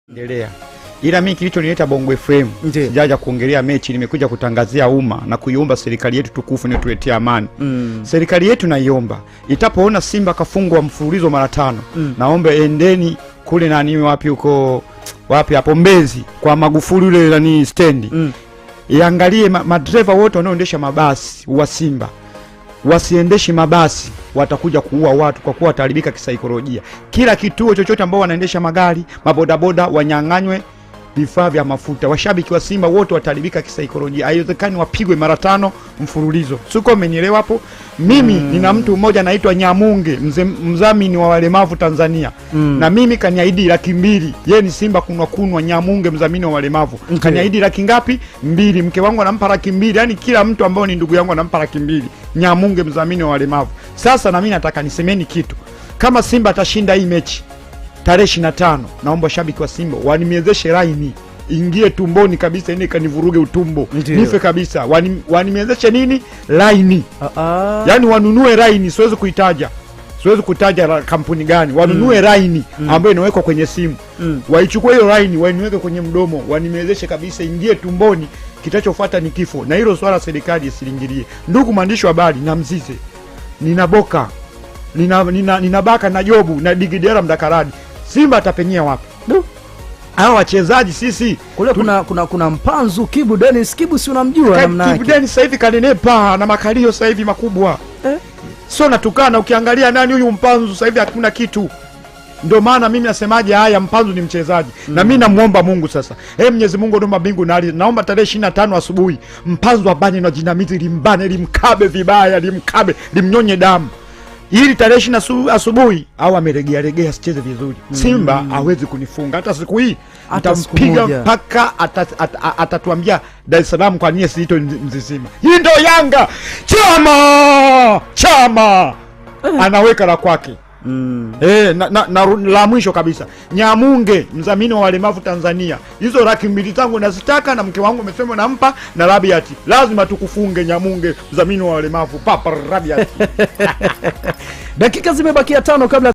Endelea. Ila mimi kilichonileta Bongo FM sijaja kuongelea mechi, nimekuja kutangazia umma na kuiomba serikali yetu tukufu ni tuletea amani. Serikali yetu naiomba itapoona Simba kafungwa mfululizo mara 5, naomba endeni kule nani wapi huko wapi hapo Mbezi kwa Magufuli yule nani stendi. Iangalie madriver wote wanaoendesha mabasi wa Simba wasiendeshi mabasi, watakuja kuua watu kwa kuwa wataharibika kisaikolojia. Kila kituo chochote ambao wanaendesha magari, mabodaboda wanyang'anywe vifaa vya mafuta. Washabiki wa Simba wote wataharibika kisaikolojia. Haiwezekani wapigwe mara 5 mfululizo. Siko umenielewa hapo? Mimi nina mtu mmoja anaitwa Nyamunge, mzamini wa walemavu Tanzania. Na mimi kaniahidi 200,000. Yeye ni Simba kunwa Nyamunge, mzamini wa walemavu. Kaniahidi laki ngapi? 2. Mke wangu anampa 200,000. Yaani kila mtu ambao ni ndugu yangu anampa 200,000. Nyamunge, mzamini wa walemavu. Sasa na mimi nataka nisemeni kitu. Kama Simba atashinda hii mechi tarehe 25, naomba shabiki wa Simba wanimezeshe laini ingie tumboni kabisa, ende kanivuruge utumbo nife kabisa. Wanimezeshe nini? Laini. Yaani wanunue laini, siwezi kutaja kampuni gani. Wanunue laini ambayo inawekwa kwenye simu. Waichukue hiyo laini waniweke kwenye mdomo, wanimezeshe kabisa ingie tumboni, kitachofuata ni kifo. Na hilo swala serikali isilingilie. Ndugu mwandishi wa habari, na Mzize, ninaboka ninabaka na Jobu na Digidera Mdakarani, Simba atapenyea wapi? Hao wachezaji sisi kule kuna Mpanzu Kibu Dennis Kibu, si unamjua namna yake. Kibu Dennis sasa hivi kanenepa na makalio sasa hivi makubwa. Sio natukana, ukiangalia nani huyu Mpanzu sasa hivi hakuna kitu. Ndio maana mimi nasemaje, haya Mpanzu ni mchezaji. Na mimi namuomba Mungu sasa. Mwenyezi Mungu ndio mbingu na ardhi. Naomba tarehe 25 asubuhi Mpanzu abanye na jinamizi, limbane, limkabe vibaya, limnyonye damu. Ili tarehe 20 asubuhi au ameregea sicheze vizuri. Simba hawezi kunifunga hata siku hii. Atampiga mpaka atatuambia Dar es Salaam kwa nini siito Mzizima. Hii ndio Yanga. Chama anaweka la kwake. La mwisho kabisa, Nyamunge, mzamini wa walemavu Tanzania, hizo 200,000 zangu nazitaka, na mke wangu amesema nampa, na Rabiati lazima tukufunge Nyamunge, mzamini wa walemavu Papa Rabiati. Dakika zimebakia 5 kabla